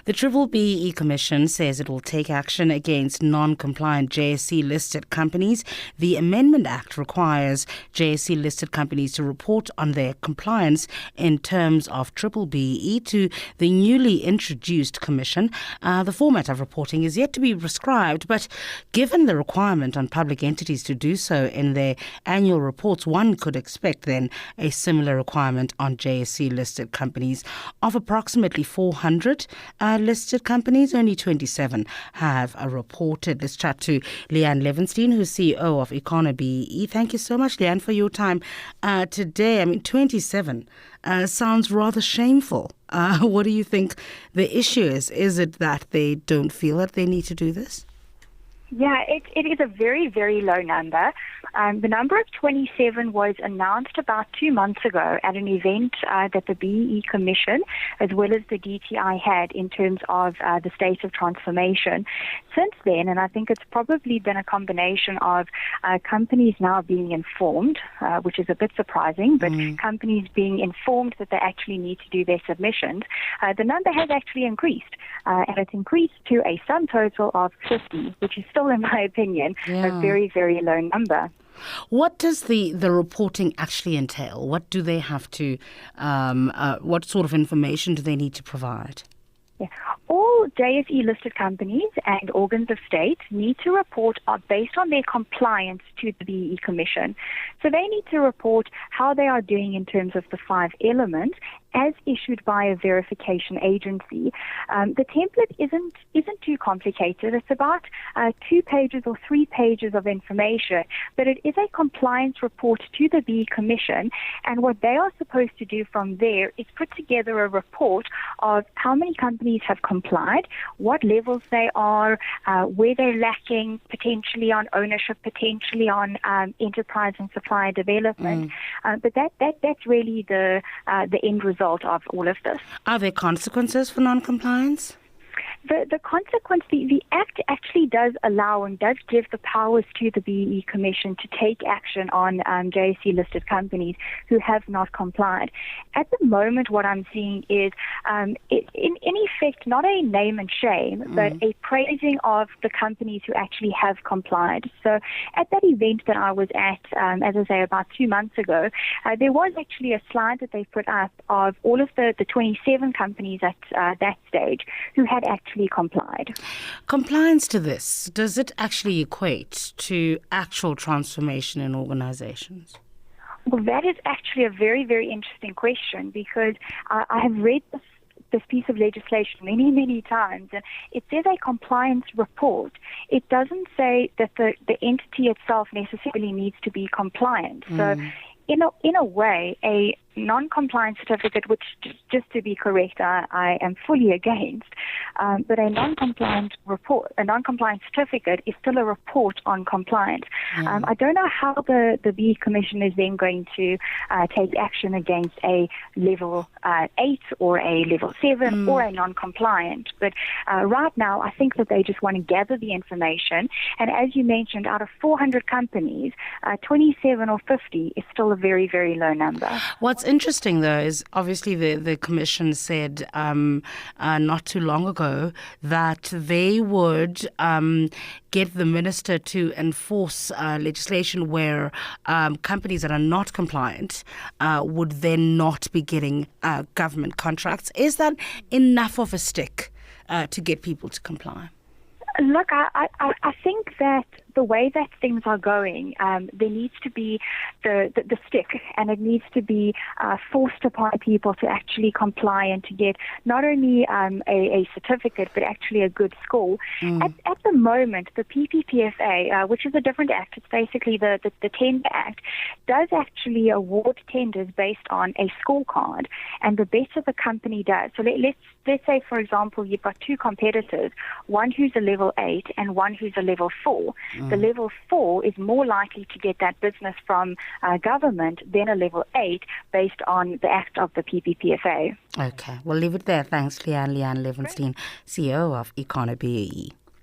The B-BBEE Commission says it will take action against non-compliant JSE-listed companies. The Amendment Act requires JSE-listed companies to report on their compliance in terms of B-BBEE to the newly introduced commission. The format of reporting is yet to be prescribed, but given the requirement on public entities to do so in their annual reports, one could expect then a similar requirement on JSE-listed companies. Of approximately 400 listed companies, only 27 have reported. Let's chat to Lianne Levenstein, who's CEO of B-BBEE. Thank you so much, Lianne, for your time today. I mean, 27 sounds rather shameful. What do you think the issue is? Is it that they don't feel that they need to do this? Yeah, it is a very, very low number. The number of 27 was announced about 2 months ago at an event that the B-BBEE Commission as well as the DTI had in terms of the state of transformation. Since then, and I think it's probably been a combination of companies now being informed, which is a bit surprising, but companies being informed that they actually need to do their submissions, the number has actually increased. And it's increased to a sum total of 50, which is still, in my opinion, a very, very low number. What does the reporting actually entail? What do they have to, what sort of information do they need to provide? Yeah. All JSE-listed companies and organs of state need to report based on their compliance to the B-BBEE Commission. So they need to report how they are doing in terms of the 5 elements as issued by a verification agency. The template isn't too complicated. It's about 2 pages or 3 pages of information, but it is a compliance report to the B-BBEE Commission, and what they are supposed to do from there is put together a report of how many companies have complied, what levels they are, where they're lacking, potentially on ownership, potentially on enterprise and supplier development. But that's really the end result of all of this. Are there consequences for non-compliance? The consequence, the Act actually does allow and does give the powers to the B-BBEE Commission to take action on JSE-listed companies who have not complied. At the moment, what I'm seeing is, in effect, not a name and shame, but a praising of the companies who actually have complied. So at that event that I was at, as I say, about 2 months ago, there was actually a slide that they put up of all of the 27 companies at that stage who had actually complied. Compliance to this, does it actually equate to actual transformation in organizations? Well, that is actually a very, very interesting question, because I have read this piece of legislation many, many times, and it says a compliance report. It doesn't say that the entity itself necessarily needs to be compliant. So in a way, a non-compliance certificate, which, just to be correct, I am fully against, but a non-compliant report, a non-compliance certificate is still a report on compliance. I don't know how the B-BBEE Commission is then going to take action against a level 8 or a level 7 or a non-compliant. But right now, I think that they just want to gather the information. And as you mentioned, out of 400 companies, 27 or 50 is still a very, very low number. What's interesting, though, is obviously the Commission said not too long ago that they would get the minister to enforce legislation where companies that are not compliant would then not be getting government contracts. Is that enough of a stick to get people to comply? Look, I think that the way that things are going, there needs to be the stick, and it needs to be forced upon people to actually comply and to get not only a certificate, but actually a good score. At the moment, the PPPFA, which is a different act, it's basically the Tender Act, does actually award tenders based on a scorecard, and the better the company does. So let's say, for example, you've got 2 competitors, one who's a level 8 and one who's a level 4. The level 4 is more likely to get that business from government than a level 8 based on the act of the PPPFA. Okay, we'll leave it there. Thanks, Lianne Levenstein, CEO of B-BBEE.